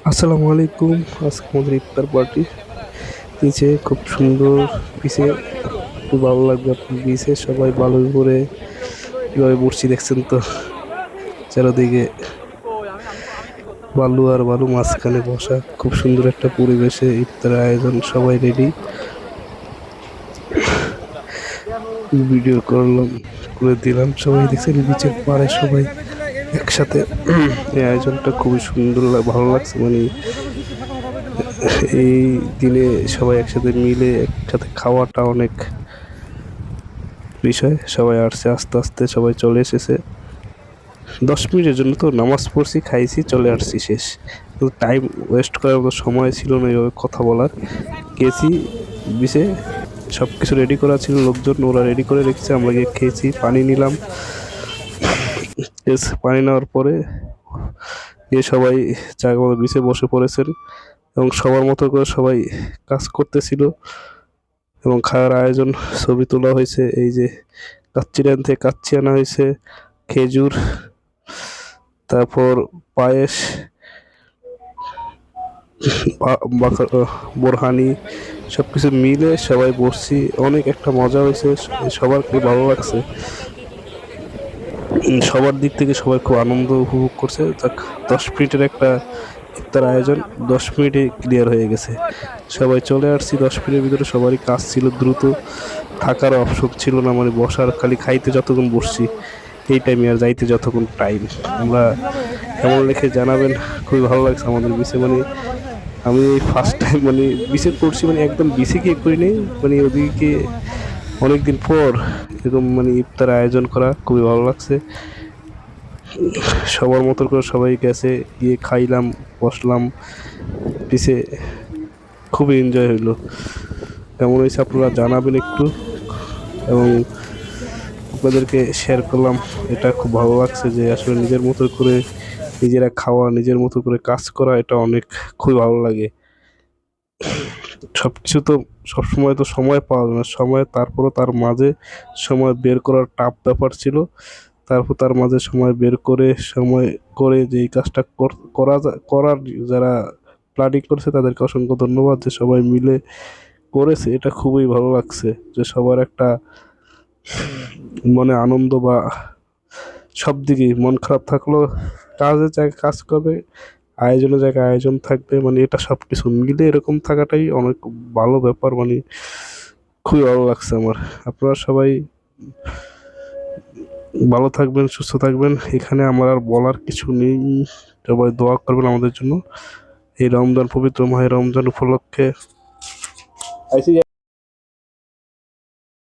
আসসালামু আলাইকুম। আজকে আমাদের ইফতার পার্টি নিচে খুব সুন্দর পিছে, খুব ভালো লাগবে আপনার পিছে সবাই বালুর উপরে কিভাবে বসছি দেখছেন তো, চারদিকে বালু আর বালু, মাঝখানে বসা, খুব সুন্দর একটা পরিবেশে ইফতার আয়োজন, সবাই রেডি। ভিডিও করলাম, করে দিলাম, সবাই দেখছেন বিচের পাড়ে সবাই একসাথে। এই আয়োজনটা খুবই সুন্দর, ভালো লাগছে। মানে এই দিনে সবাই একসাথে মিলে একসাথে খাওয়াটা অনেক বিষয়। সবাই আসছে, আস্তে আস্তে সবাই চলে এসেছে। 10 মিনিটের জন্য তো নামাজ পড়ছি, খাইছি, চলে আসছি, শেষ। কিন্তু টাইম ওয়েস্ট করার মতো সময় ছিল না এইভাবে কথা বলার। গেছি বিচে, সব কিছু রেডি করা ছিল, লোকজন ওরা রেডি করে রেখেছে, আমরা গিয়ে খেয়েছি, পানি নিলাম। পানি নেওয়ার পরে গিয়ে সবাই জায়গা মতো বিচে বসে পড়েছেন এবং সবার মতো করে সবাই কাজ করতেছিল এবং খাওয়ার আয়োজন। ছবি তোলা হয়েছে, এই যে কাচ্চি থেকে কাচ্চি আনা হয়েছে, খেজুর, তারপর পায়েস, বোরহানি, সব কিছু মিলে সবাই বসছি। অনেক একটা মজা হয়েছে, সবার খুব ভালো লাগছে। সবার দিক থেকে সবাই খুব আনন্দ উপভোগ করছে। 10 মিনিটের একটা ইফতার আয়োজন 10 মিনিটে ক্লিয়ার হয়ে গেছে। সবাই চলে আসছি, 10 মিনিটের ভিতরে সবারই কাজ ছিল, দ্রুত থাকার অপশন ছিল না, মানে বসার, খালি খাইতে যতক্ষণ বসছি এই টাইমে, আর যাইতে যতক্ষণ টাইম। আমরা কেমন লেখে জানাবেন, খুবই ভালো লাগছে আমাদের বিচে। মানে আমি এই ফার্স্ট টাইম মানে বিচে পড়ছি, মানে একদম বিচে গিয়ে করি নেই, মানে ওদিকে অনেকদিন পর এরকম মানে ইফতার আয়োজন করা খুবই ভালো লাগছে। সবার মতো করে সবাই গেছে, গিয়ে খাইলাম, বসলাম পিছে, খুবই এনজয় হইলো। কেমন হয়েছে আপনারা জানাবেন একটু, এবং আপনাদেরকে শেয়ার করলাম। এটা খুব ভালো লাগছে যে আসলে নিজের মতো করে নিজেরা খাওয়া, নিজের মতো করে কাজ করা, এটা অনেক খুবই ভালো লাগে। সবকিছু তো সবসময় তো সময় পাওয়া যায় না, সময় তারপরও তার মাঝে সময় বের করার টাফ ব্যাপার ছিল। তারপর তার মাঝে সময় বের করে, সময় করে যে এই কাজটা করার যারা প্ল্যানিং করেছে তাদেরকে অসংখ্য ধন্যবাদ, যে সবাই মিলে করেছে। এটা খুবই ভালো লাগছে যে সবার একটা মনে আনন্দ, বা সব দিকেই মন খারাপ থাকলেও কাজের জায়গায় কাজ করবে, আয়োজনের জায়গায় আয়োজন থাকবে, মানে এটা সব কিছু মিলে এরকম থাকাটাই অনেক ভালো ব্যাপার। মানে খুবই ভালো লাগছে আমার। আপনারা সবাই ভালো থাকবেন, সুস্থ থাকবেন, এখানে আমার আর বলার কিছু নেই। সবাই দোয়া করবেন আমাদের জন্য এই রমজান, পবিত্র মাহে রমজান উপলক্ষে।